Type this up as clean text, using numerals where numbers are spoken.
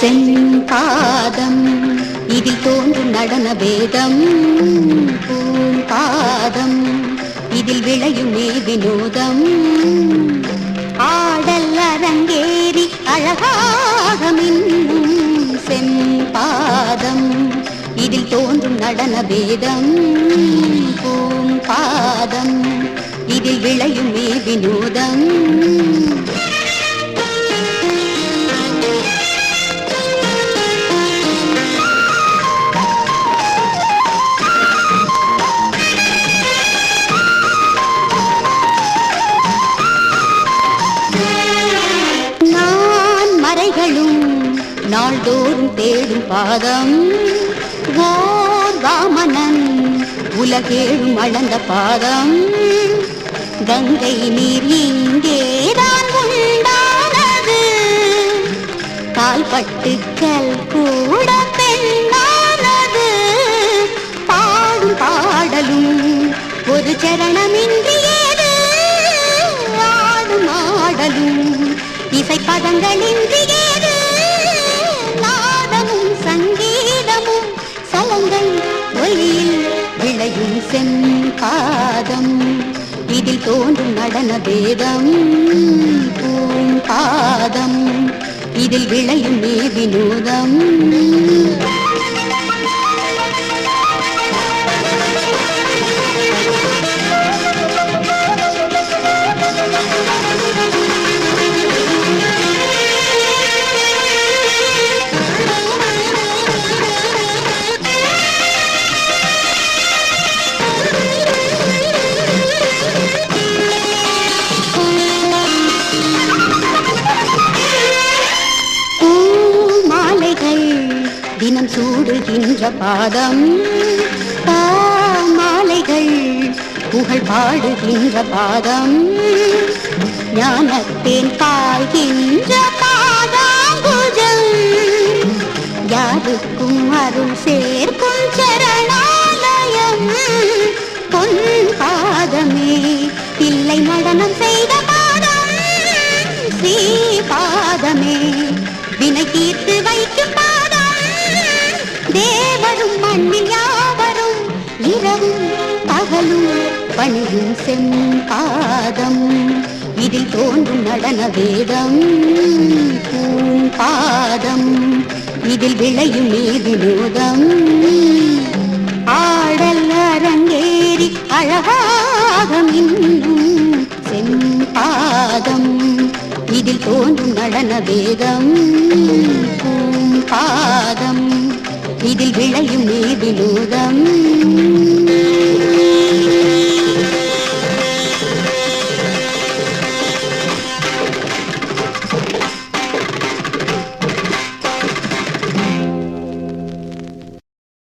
செம்பாதம் இதில் தோன்றும் நடன வேதம் பூம்பாதம் இதில் விளையுமே வினோதம் ஆடல் அரங்கேறி அழகாக மின்னும் செம்பாதம் இதில் தோன்றும் நடன வேதம் பூம்பாதம் இதில் விளையுமே வினோதம் நாள்தோறும் தேடும் பாதம் ஓர் வாமனன் உலகேழும் அளந்த பாதம் கங்கை நீர் இங்கேதான் உண்டானது கால்பட்டுக்கள் கூட பெண்ணானது பாடும் பாடலும் ஒரு சரணமின்றியது ஆடும் ஆடலும் இசை பதங்களின்றியது சங்கீதமும் சலங்கள் ஒலியில் விளையும் செம்பாதம் இதில் தோன்றும் நடன வேதம் பூம்பாதம் இதில் விளையும் வினோதம் தினம் சூடுகின்ற பாதம் மாலைகள் புகழ் பாடுகின்ற பாதம் ஞானத்தேன் பாய்கின்ற பாதாங்குஜம் யாருக்கும் அருள் சேர்க்கும் சரணாலயம் பொன் பாதமே பிள்ளை நடனம் செய்த பாதம் ஸ்ரீ பாதமே வினை தீர்த்து வைக்கும் தேவரும் மண்ணில் யாவரும் இரவும் பகலும் பணியும் செம்பாதம் இதில் தோன்றும் நடன வேதம் பூம்பாதம் இதில் விளையும் வினோதம் ஆடல் அரங்கேறி அழகாக மின்னும் செம்பாதம் இதில் தோன்றும் நடன வேதம் பூம்பாதம் இதில் விளையும் வினோதம்